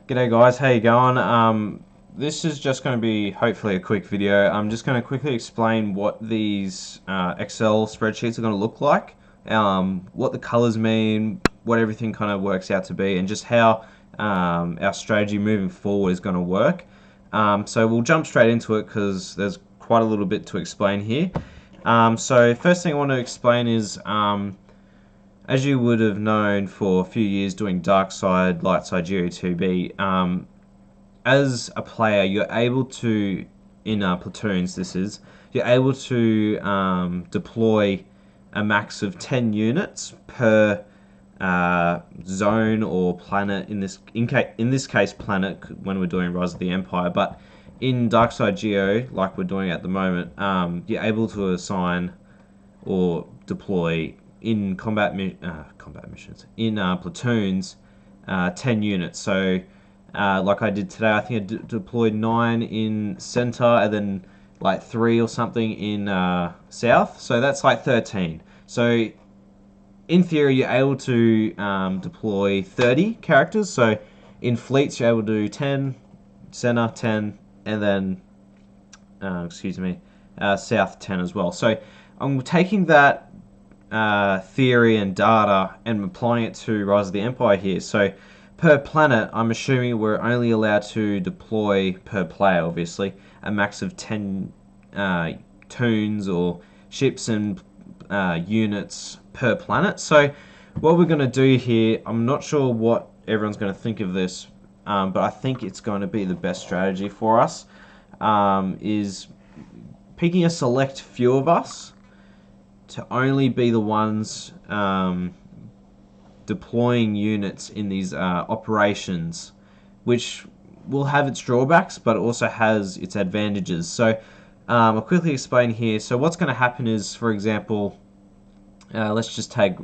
G'day guys, how you going? This is just going to be hopefully a quick video. I'm just going to quickly explain what these Excel spreadsheets are going to look like, what the colors mean, what everything kind of works out to be, and just how our strategy moving forward is going to work. So we'll jump straight into it because there's quite a little bit to explain here. So first thing I want to explain is as you would have known for a few years doing dark side, light side, GO2B, as a player, you're able to, in platoons, you're able to deploy a max of 10 units per zone or planet. In this case, planet when we're doing Rise of the Empire. But in Dark Side Geo, like we're doing at the moment, you're able to assign or deploy in combat missions in platoons 10 units. So like I did today, I think I deployed 9 in center and then like 3 or something in south, so that's like 13. So in theory you're able to deploy 30 characters. So in fleets you're able to do 10 center, 10, and then south 10 as well. So I'm taking that theory and data and applying it to Rise of the Empire here. So per planet, I'm assuming we're only allowed to deploy per player, obviously, a max of 10 toons or ships and units per planet. So what we're going to do here, I'm not sure what everyone's going to think of this, but I think it's going to be the best strategy for us, is picking a select few of us to only be the ones deploying units in these operations, which will have its drawbacks, but it also has its advantages. So I'll quickly explain here. So what's going to happen is, for example, let's just take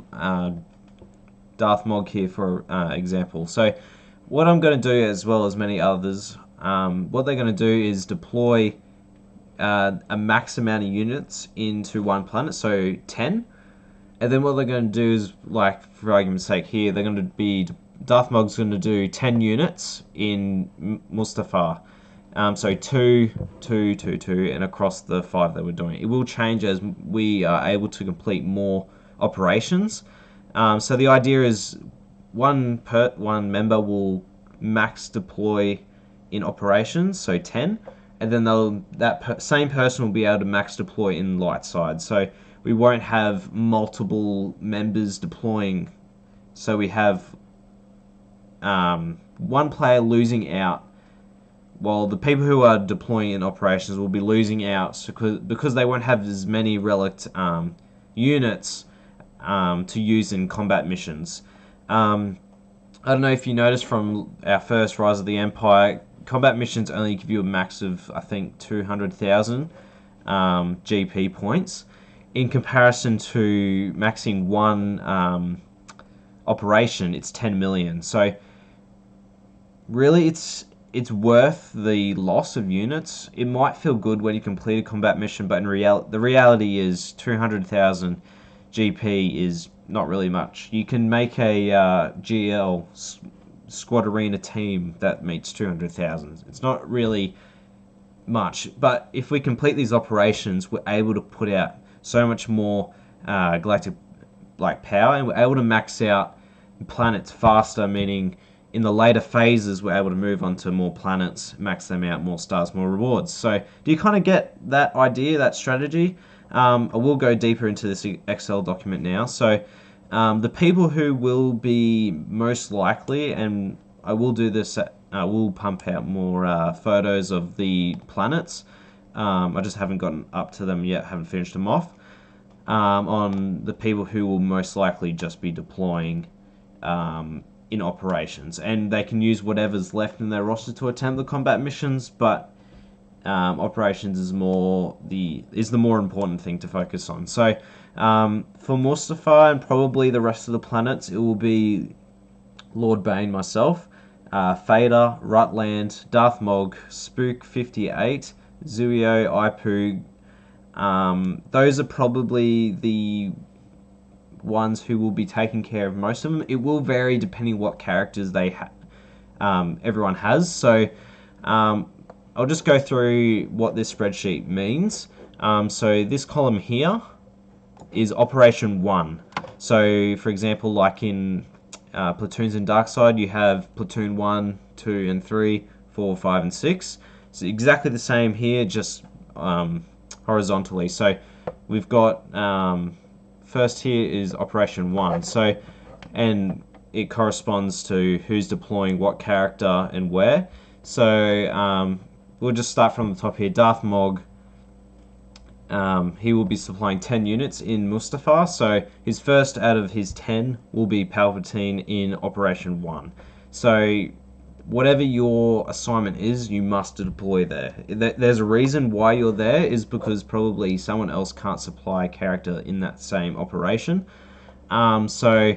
Darth Mog here for example. So what I'm going to do, as well as many others, what they're going to do is deploy a max amount of units into one planet, so 10. And then what they're going to do is, like for argument's sake here, they're going to be, Darth Mog's going to do 10 units in Mustafar. So 2, 2, 2, 2, and across the 5 that we're doing. It will change as we are able to complete more operations. So the idea is one member will max deploy in operations, so 10. And then same person will be able to max deploy in light side. So we won't have multiple members deploying. So we have one player losing out, while the people who are deploying in operations will be losing out because they won't have as many relic units to use in combat missions. I don't know if you noticed from our first Rise of the Empire, combat missions only give you a max of, I think, 200,000 GP points, in comparison to maxing one operation, it's 10 million. So really it's worth the loss of units. It might feel good when you complete a combat mission, but in the reality is 200,000 GP is not really much. You can make a GL squad arena team that meets 200,000. It's not really much, but if we complete these operations, we're able to put out so much more galactic power, and we're able to max out planets faster, meaning in the later phases we're able to move on to more planets, max them out, more stars, more rewards. So do you kind of get that idea, that strategy? I will go deeper into this Excel document now. So the people who will be most likely, and I will do this, I will pump out more photos of the planets. I just haven't gotten up to them yet, haven't finished them off. On the people who will most likely just be deploying in operations, and they can use whatever's left in their roster to attempt the combat missions, but operations is the more important thing to focus on. So for Mustafar and probably the rest of the planets, it will be Lord Bane, myself, Fader, Rutland, Darth Mog, Spook 58, Zuio, Ipoog. Those are probably the ones who will be taking care of most of them. It will vary depending what characters they everyone has. So I'll just go through what this spreadsheet means. So this column here is Operation 1. So for example, like in platoons in Darkside, you have platoon 1, 2, and 3, 4, 5, and 6. So exactly the same here, just horizontally. So we've got first here is Operation 1. So, and it corresponds to who's deploying what character and where. So we'll just start from the top here. Darth Mog, he will be supplying 10 units in Mustafar. So his first out of his 10 will be Palpatine in Operation 1. So whatever your assignment is, you must deploy there. There's a reason why you're there, is because probably someone else can't supply a character in that same operation. So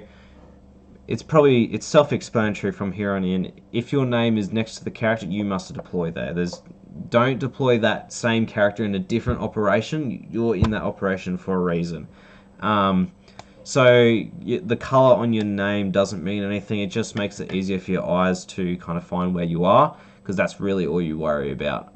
it's self-explanatory from here on in. If your name is next to the character, you must deploy there. Don't deploy that same character in a different operation. You're in that operation for a reason. So the color on your name doesn't mean anything. It just makes it easier for your eyes to kind of find where you are, because that's really all you worry about.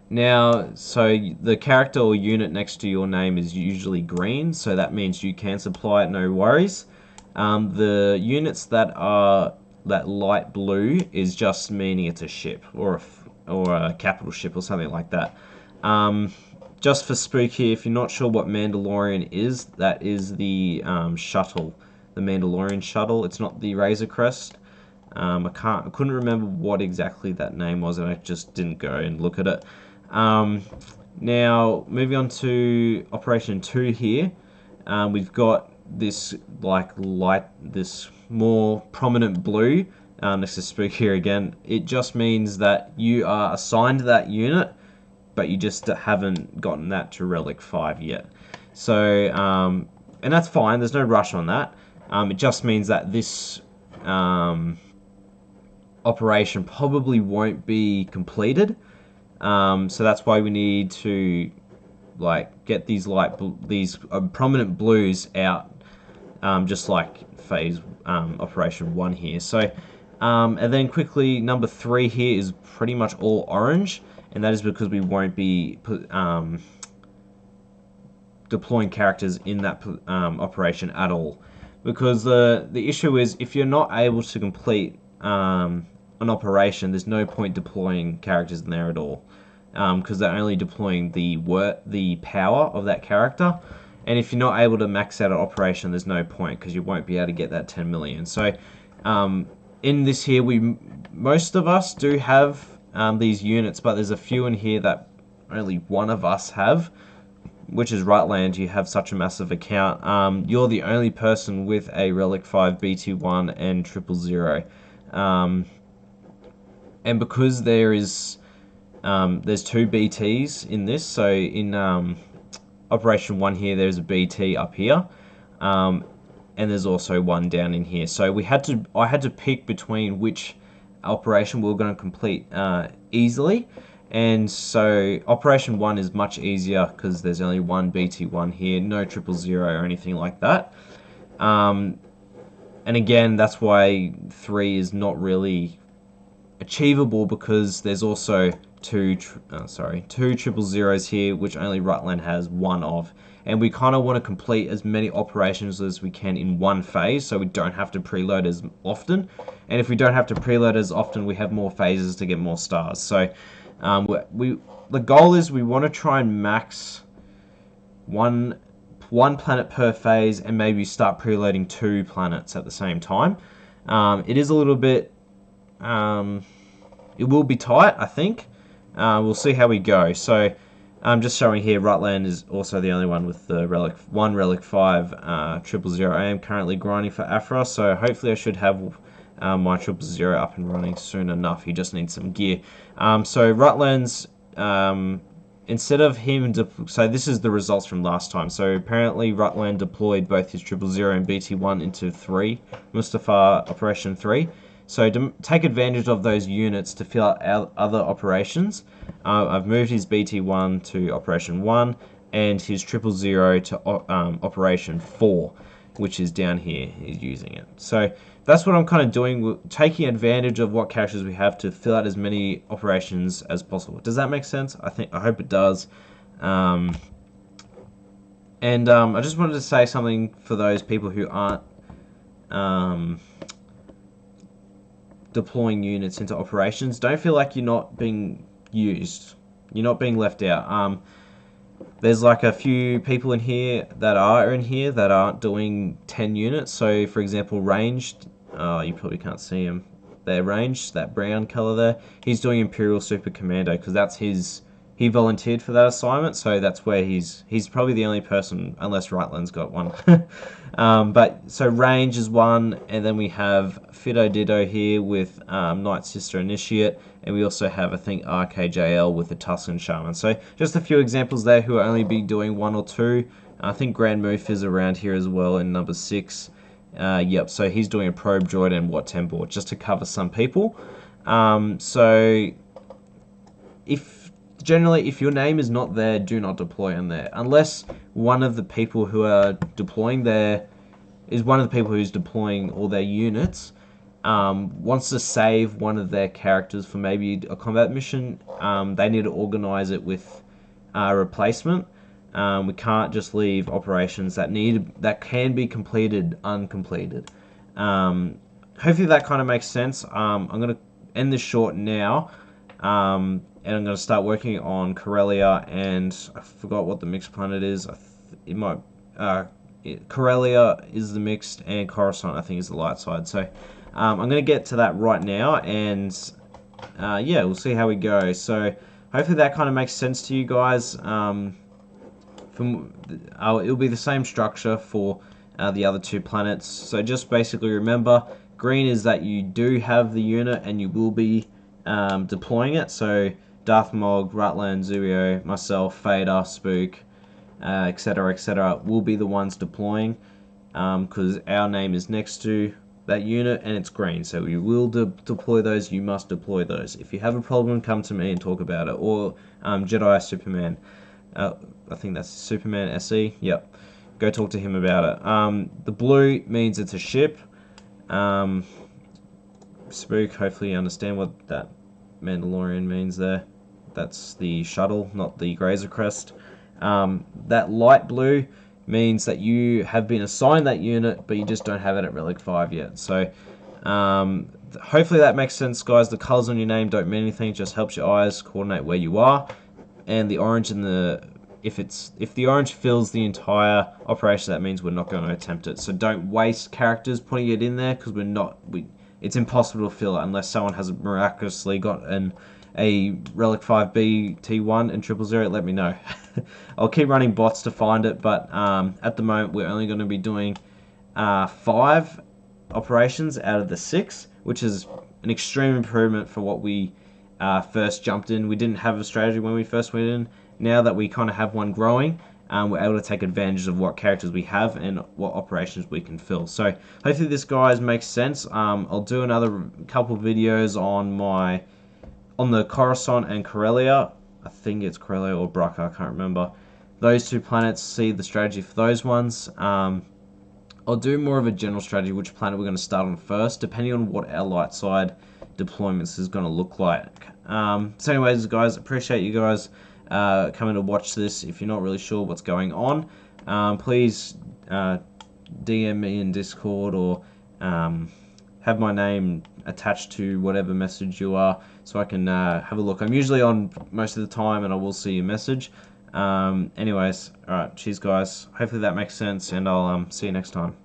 Now, so the character or unit next to your name is usually green, so that means you can supply it, no worries. The units that are that light blue is just meaning it's a ship or a capital ship or something like that. Just for spook here, if you're not sure what Mandalorian is, that is the shuttle, the Mandalorian shuttle. It's not the Razor Crest. I couldn't remember what exactly that name was, and I just didn't go and look at it. Now moving on to Operation 2 here, we've got this this more prominent blue next to spook here again. It just means that you are assigned that unit, but you just haven't gotten that to Relic 5 yet. So, and that's fine, there's no rush on that. It just means that this operation probably won't be completed. So that's why we need to get these prominent blues out, just like phase Operation 1 here. So, and then quickly, number 3 here is pretty much all orange. And that is because we won't be deploying characters in that operation at all. Because the issue is, if you're not able to complete an operation, there's no point deploying characters in there at all. Because they're only deploying the power of that character. And if you're not able to max out an operation, there's no point, because you won't be able to get that 10 million. So in this here, most of us do have these units, but there's a few in here that only one of us have, which is Rutland. You have such a massive account. You're the only person with a Relic 5 BT1 and 000. And because there's 2 BTs in this, so in Operation 1 here, there's a BT up here, and there's also one down in here. So I had to pick between which operation we were going to complete easily, and so Operation 1 is much easier because there's only one BT1 here, no 000 or anything like that. And again, that's why 3 is not really achievable, because there's also two 000s here, which only Rutland has one of. And we kind of want to complete as many operations as we can in one phase, so we don't have to preload as often. And if we don't have to preload as often, we have more phases to get more stars. So the goal is we want to try and max one planet per phase, and maybe start preloading 2 planets at the same time. It is a little bit, it will be tight, I think. We'll see how we go. So I'm just showing here, Rutland is also the only one with the Relic 5 000. I am currently grinding for Aphra, so hopefully I should have my 000 up and running soon enough. He just needs some gear. So Rutland's, instead of him, so this is the results from last time. So apparently Rutland deployed both his 000 and BT1 into Mustafar Operation 3. So to take advantage of those units to fill out other operations, I've moved his BT1 to Operation 1 and his 000 to Operation 4. which is down here, is using it. So that's what I'm kind of doing, taking advantage of what characters we have to fill out as many operations as possible. Does that make sense? I hope it does. I just wanted to say something for those people who aren't deploying units into operations. Don't feel like you're not being used. You're not being left out. There's like a few people in here that aren't doing 10 units. So for example, ranged, you probably can't see him. They're ranged, that brown color there. He's doing Imperial Super Commando because that's he volunteered for that assignment, so that's where he's probably the only person, unless Rightland's got one. But so range is one, and then we have Fido Dido here with Night Sister Initiate, and we also have, I think, RKJL with the Tuscan Shaman. So just a few examples there who will only be doing 1 or 2. I think Grand Moof is around here as well in number 6. Yep, so he's doing a Probe Droid and Wat Temple just to cover some people. So generally, if your name is not there, do not deploy in there. Unless one of the people who are deploying there is one of the people who's deploying all their units, wants to save one of their characters for maybe a combat mission, they need to organize it with a replacement. We can't just leave operations that can be completed uncompleted. Hopefully that kind of makes sense. I'm going to end this short now. And I'm going to start working on Corellia, and I forgot what the mixed planet is. Corellia is the mixed, and Coruscant I think is the light side. So I'm going to get to that right now, and yeah, we'll see how we go. So hopefully that kind of makes sense to you guys. It'll be the same structure for the other 2 planets. So just basically remember, green is that you do have the unit and you will be deploying it. So Darth Mog, Rutland, Zuio, myself, Fader, Spook, etc., will be the ones deploying, because our name is next to that unit and it's green. So we will deploy those. You must deploy those. If you have a problem, come to me and talk about it. Or Jedi Superman. I think that's Superman SE. Yep. Go talk to him about it. The blue means it's a ship. Spook, hopefully you understand what that Mandalorian means there. That's the shuttle, not the Grazer Crest. That light blue means that you have been assigned that unit, but you just don't have it at Relic 5 yet. So hopefully that makes sense, guys. The colors on your name don't mean anything, it just helps your eyes coordinate where you are. And the orange in the if the orange fills the entire operation, that means we're not going to attempt it. So don't waste characters putting it in there, because it's impossible to fill it unless someone has miraculously got a Relic 5B T1 and 000. Let me know. I'll keep running bots to find it, but at the moment we're only going to be doing 5 operations out of the 6, which is an extreme improvement for what we first jumped in. We didn't have a strategy when we first went in. Now that we kind of have one growing, we're able to take advantage of what characters we have and what operations we can fill. So hopefully this, guys, makes sense. I'll do another couple videos on the Coruscant and Corellia. I think it's Corellia or Bracca, I can't remember. Those 2 planets, see the strategy for those ones. I'll do more of a general strategy, which planet we're going to start on first, depending on what our light side deployments is going to look like. So anyways, guys, appreciate you guys coming to watch this. If you're not really sure what's going on, please DM me in Discord, or have my name attached to whatever message you are, so I can have a look. I'm usually on most of the time, and I will see your message. Anyways, alright, cheers, guys. Hopefully that makes sense, and I'll see you next time.